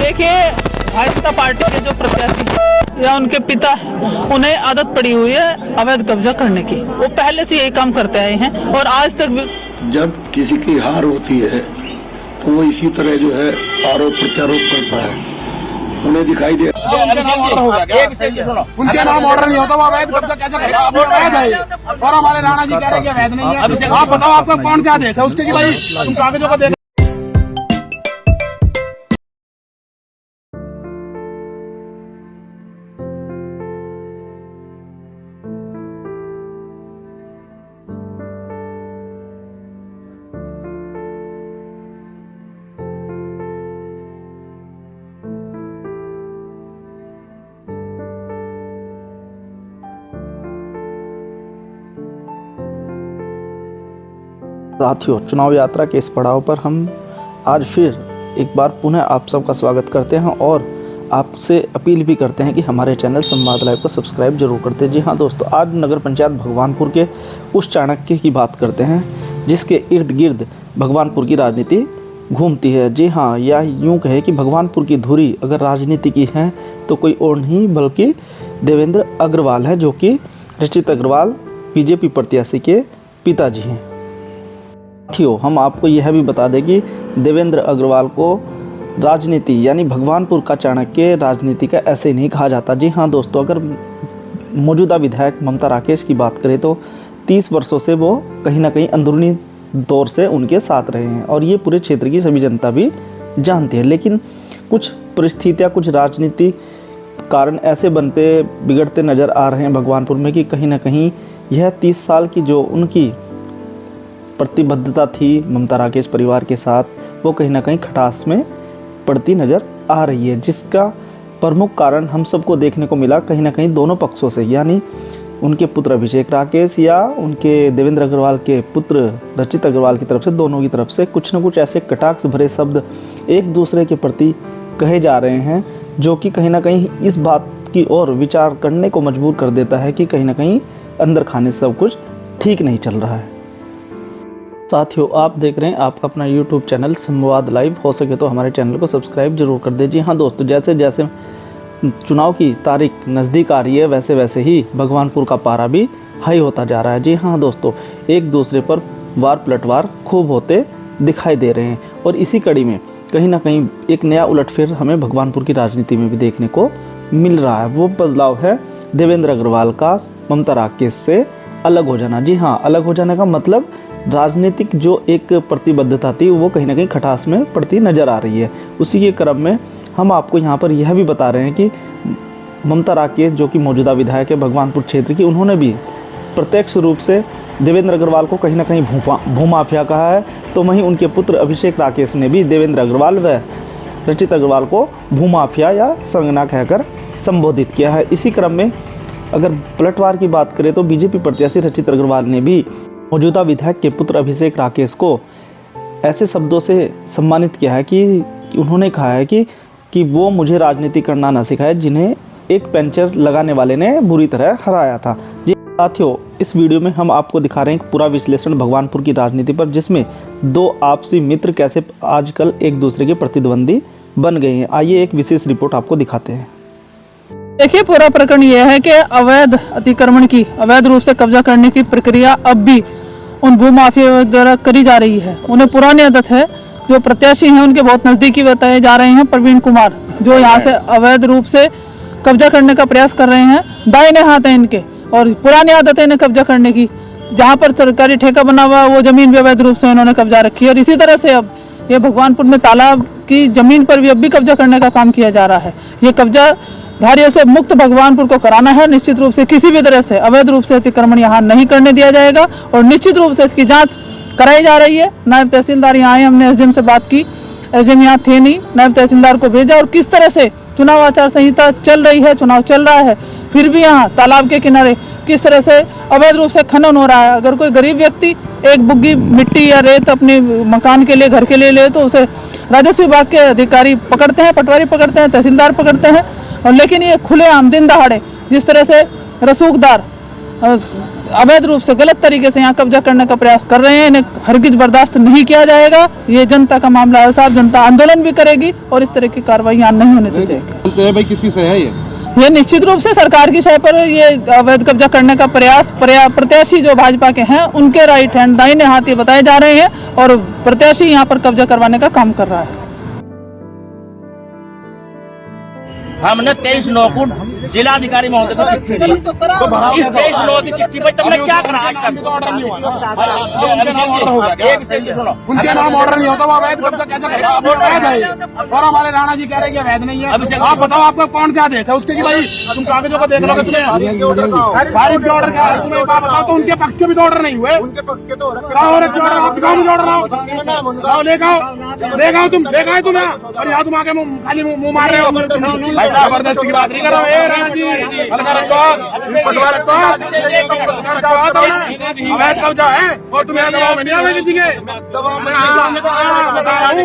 देखिए भाजपा पार्टी के जो प्रत्याशी या उनके पिता, उन्हें आदत पड़ी हुई है अवैध कब्जा करने की। वो पहले से यही काम करते आए हैं और आज तक भी। जब किसी की हार होती है तो वो इसी तरह जो है आरोप प्रत्यारोप करता है, उन्हें दिखाई दे। उनके नाम ऑर्डर नहीं होता, वो अवैध कब्जा कैसे करेगा? अवैध है और हमारे राणा जी कह रहे हैं कि अवैध नहीं है। आप बताओ आपका कौन सा आदेश है उसके कि भाई तुम कागजों को दे। साथियों, चुनाव यात्रा के इस पड़ाव पर हम आज फिर एक बार पुनः आप सबका स्वागत करते हैं और आपसे अपील भी करते हैं कि हमारे चैनल संवाद लाइव को सब्सक्राइब जरूर करते हैं। जी हाँ दोस्तों, आज नगर पंचायत भगवानपुर के उस चाणक्य की बात करते हैं जिसके इर्द गिर्द भगवानपुर की राजनीति घूमती है। जी हाँ, या यूँ कहे कि भगवानपुर की धुरी अगर राजनीति की है तो कोई और नहीं बल्कि देवेंद्र अग्रवाल है, जो कि रचित अग्रवाल बीजेपी प्रत्याशी के पिताजी हैं। साथियों, हम आपको यह भी बता दें कि देवेंद्र अग्रवाल को राजनीति यानी भगवानपुर का चाणक्य राजनीति का ऐसे नहीं कहा जाता। जी हाँ दोस्तों, अगर मौजूदा विधायक ममता राकेश की बात करें तो 30 वर्षों से वो कहीं ना कहीं अंदरूनी तौर से उनके साथ रहे हैं और ये पूरे क्षेत्र की सभी जनता भी जानती है। लेकिन कुछ परिस्थितियाँ, कुछ राजनीति कारण ऐसे बनते बिगड़ते नज़र आ रहे हैं भगवानपुर में कि कहीं ना कहीं यह 30 साल की जो उनकी प्रतिबद्धता थी ममता राकेश परिवार के साथ, वो कहीं ना कहीं खटास में पड़ती नज़र आ रही है, जिसका प्रमुख कारण हम सबको देखने को मिला कहीं ना कहीं दोनों पक्षों से, यानी उनके पुत्र अभिषेक राकेश या उनके देवेंद्र अग्रवाल के पुत्र रचित अग्रवाल की तरफ से, दोनों की तरफ से कुछ न कुछ ऐसे कटाक्ष भरे शब्द एक दूसरे के प्रति कहे जा रहे हैं, जो कि कहीं ना कहीं इस बात की ओर विचार करने को मजबूर कर देता है कि कहीं ना कहीं अंदर खाने सब कुछ ठीक नहीं चल रहा है। साथियों, आप देख रहे हैं आपका अपना YouTube चैनल संवाद लाइव। हो सके तो हमारे चैनल को सब्सक्राइब जरूर कर दीजिए। हाँ दोस्तों, जैसे जैसे चुनाव की तारीख नज़दीक आ रही है वैसे वैसे ही भगवानपुर का पारा भी हाई होता जा रहा है। जी हाँ दोस्तों, एक दूसरे पर वार पलटवार खूब होते दिखाई दे रहे हैं और इसी कड़ी में कहीं ना कहीं एक नया उलटफेर हमें भगवानपुर की राजनीति में भी देखने को मिल रहा है। वो बदलाव है देवेंद्र अग्रवाल का ममता राकेश से अलग हो जाना। जी हाँ, अलग हो जाने का मतलब राजनीतिक जो एक प्रतिबद्धता थी वो कहीं ना कहीं खटास में पड़ती नज़र आ रही है। उसी के क्रम में हम आपको यहाँ पर यह भी बता रहे हैं कि ममता राकेश, जो कि मौजूदा विधायक है भगवानपुर क्षेत्र की, उन्होंने भी प्रत्यक्ष रूप से देवेंद्र अग्रवाल को कहीं ना कहीं भूमाफिया कहा है, तो वहीं उनके पुत्र अभिषेक राकेश ने भी देवेंद्र अग्रवाल व रचित अग्रवाल को भूमाफिया या संगना कहकर संबोधित किया है। इसी क्रम में अगर पलटवार की बात करें तो बीजेपी प्रत्याशी रचित अग्रवाल ने भी मौजूदा विधायक के पुत्र अभिषेक राकेश को ऐसे शब्दों से सम्मानित किया है कि उन्होंने कहा है कि वो मुझे राजनीति करना ना सिखाए, जिन्हें एक पंचर लगाने वाले ने बुरी तरह हराया था। जी साथियों, इस वीडियो में हम आपको दिखा रहे हैं पूरा विश्लेषण भगवानपुर की राजनीति पर, जिसमें दो आपसी मित्र कैसे आजकल एक दूसरे के प्रतिद्वंदी बन गए हैं। आइए एक विशेष रिपोर्ट आपको दिखाते हैं। देखिए, पूरा प्रकरण यह है कि अवैध अतिक्रमण की, अवैध रूप से कब्जा करने की प्रक्रिया अब भी उन भूमाफिया द्वारा करी जा रही है। उन्हें पुरानी आदत है। जो प्रत्याशी हैं उनके बहुत नजदीकी बताए जा रहे हैं प्रवीण कुमार, जो यहाँ से अवैध रूप से कब्जा करने का प्रयास कर रहे हैं। दाहिने हाथ है इनके और पुरानी आदत है इन्हें कब्जा करने की। जहाँ पर सरकारी ठेका बना हुआ वो जमीन भी अवैध रूप से उन्होंने कब्जा रखी है और इसी तरह से अब ये भगवानपुर में तालाब की जमीन पर भी अब भी कब्जा करने का काम किया जा रहा है। ये कब्जा धारियों से मुक्त भगवानपुर को कराना है। निश्चित रूप से किसी भी तरह से अवैध रूप से अतिक्रमण यहाँ नहीं करने दिया जाएगा और निश्चित रूप से इसकी जांच कराई जा रही है। नायब तहसीलदार यहाँ आए, हमने एसडीएम से बात की, एसडीएम यहाँ थे नहीं, नायब तहसीलदार को भेजा और किस तरह से चुनाव आचार संहिता चल रही है, चुनाव चल रहा है, फिर भी यहाँ तालाब के किनारे किस तरह से अवैध रूप से खनन हो रहा है। अगर कोई गरीब व्यक्ति एक बुग्गी मिट्टी या रेत अपने मकान के लिए, घर के लिए ले तो उसे राजस्व विभाग के अधिकारी पकड़ते हैं, पटवारी पकड़ते हैं, तहसीलदार पकड़ते हैं। और लेकिन ये खुलेआम दिन दहाड़े जिस तरह से रसूखदार अवैध रूप से गलत तरीके से यहाँ कब्जा करने का प्रयास कर रहे हैं, इन्हें हरगिज बर्दाश्त नहीं किया जाएगा। ये जनता का मामला है साहब, जनता आंदोलन भी करेगी और इस तरह की कार्रवाई यहाँ नहीं होने दी जाएगी। भाई किसकी सही है ये निश्चित रूप से सरकार की शय पर ये अवैध कब्जा करने का प्रयास प्रत्याशी जो भाजपा के हैं उनके राइट हैंड दाहिने हाथ ये बताए जा रहे हैं और प्रत्याशी यहाँ पर कब्जा करवाने का काम कर रहा है। हमने 23 लोगों को जिलाधिकारी महोदय को चिट्ठी दी। इस 23 लोगों की चिट्ठी पर तुमने क्या करा आज तक? उनके नाम ऑर्डर नहीं होता, वो अवैध कब्जा कैसे करेगा? अवैध है और हमारे राणा जी कह रहे हैं कि अवैध नहीं है। आप बताओ आपका कौन क्या देश है उसके की भाई तुम कागजों को देख लो। खारिज के ऑर्डर क्या है तुम्हें बात बताओ, तो उनके पक्ष के भी तो ऑर्डर नहीं हुए। उनके पक्ष के तो लेगा तुम देखा है तुम्हें और यहाँ तुम आके खाली मुंह मार रहे हो। जबरदस्ती की बात नहीं कर रहा अवैध कब्जा है और तुम्हें दबाव में नहीं आवे किसी के। बता रहा हूँ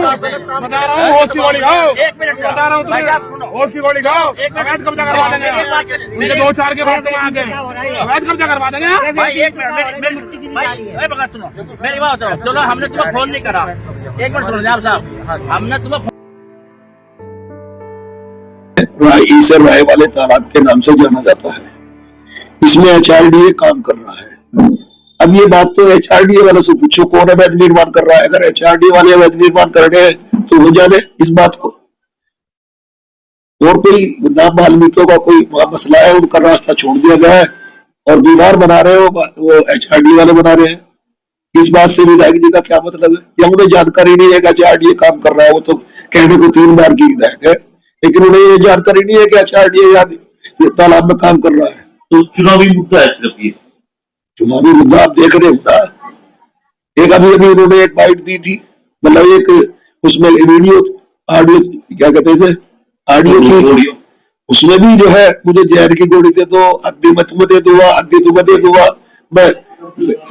होश की गोली खाओ, बता रहा हूँ तुम्हें होश की गोली खाओ। अवैध कब्जा करवा देंगे उनके 2-4 के बाद तुम आके अवैध कब्जा करवा देंगे। भाई एक मिनट सुनो मेरी बात। चलो हमने तुम्हें फोन नहीं करा, एक मिनट सुनो जनाब साहब, हमने तुम्हें इसे राय वाले तालाब के नाम से जाना जाता है। इसमें HRDA काम कर रहा है। अब ये बात तो HRDA वाले से पूछो कौन अवैध निर्माण कर रहा है। अगर HRDA वाले अवैध निर्माण कर रहे हैं तो हो जाने इस बात को। और कोई नाम वाल्मीकियों का कोई मसला है, उनका रास्ता छोड़ दिया गया है और दीवार बना रहे हो वो HRDA वाले बना रहे हैं। इस बात से विधायक जी का क्या मतलब है? या उन्हें जानकारी नहीं है कि HRDA काम कर रहा है? वो तो कहने को 3 बार की विधायक है, लेकिन उन्हें ये जानकारी नहीं है कि HRDA तालाब में काम कर रहा है। तो चुनावी मुद्दा है सिर्फ ये। चुनावी मुद्दा आप देख रहे हो ना। एक अभी उन्होंने एक बाइट दी थी, मतलब एक उसमें वीडियो ऑडियो क्या कहते हैं ऑडियो थी, उसमें भी जो है मुझे जहर की गोली दे दो, अद्दी मैं तुम्हें दे दूंगा, अद्दी तुम्हें दे दूंगा, मैं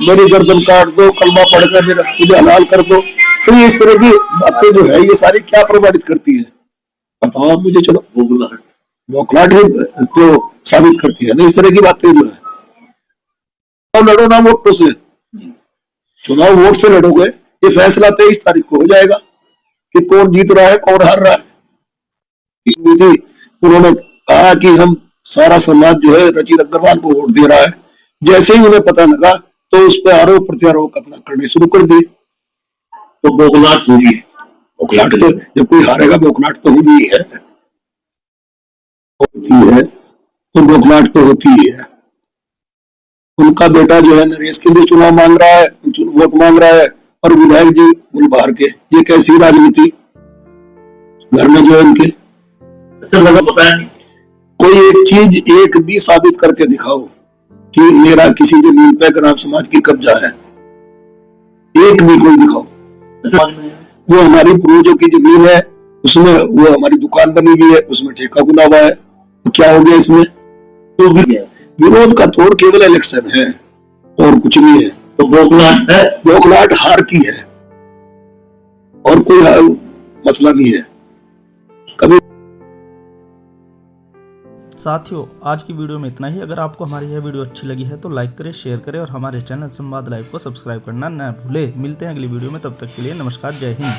मेरी गर्दन काट दो, कलमा पढ़कर मेरा मुझे हलाल कर दो। तो ये इस तरह की बातें जो है ये सारी क्या प्रमाणित करती है बताओ आप मुझे। चलो बौखलाहट ही तो साबित करती है ना इस तरह की बातें जो है। लड़ो ना वोटों से, चुनाव वोट से लड़ोगे, ये फैसला 23 तारीख को हो जाएगा कि कौन जीत रहा है कौन हार रहा है। उन्होंने कहा कि हम सारा समाज जो है रचित अग्रवाल को वोट दे रहा है। जैसे ही उन्हें पता लगा तो उस पर आरोप प्रत्यारोप अपना करने शुरू कर दिए। तो बौखलाहट होगी। बौखलाहट तो जब कोई हारेगा बौखलाहट तो होती है, तो बौखलाहट तो होती है। उनका बेटा जो है नरेश के लिए चुनाव मांग रहा है, वोट मांग रहा है और विधायक जी गुलबार के। ये कैसी राजनीति घर में जो है इनके। अच्छा लगा पता नहीं कोई एक चीज एक भी साबित करके दिखाओ कि मेरा किसी जमीन पे ग्राम समाज की कब्जा है, एक भी कोई दिखाओ। वो हमारी पूर्वजों की जमीन है, उसमें वो हमारी दुकान बनी हुई है, उसमें ठेका खुला हुआ है, तो क्या हो गया इसमें? तो विरोध का तोड़ केवल इलेक्शन है और कुछ नहीं है। तो बौखलाहट है, बौखलाहट हार की है और कोई मसला नहीं है। कभी साथियों आज की वीडियो में इतना ही। अगर आपको हमारी यह वीडियो अच्छी लगी है तो लाइक करें, शेयर करें और हमारे चैनल संवाद लाइव को सब्सक्राइब करना न भूलें। मिलते हैं अगली वीडियो में, तब तक के लिए नमस्कार, जय हिंद।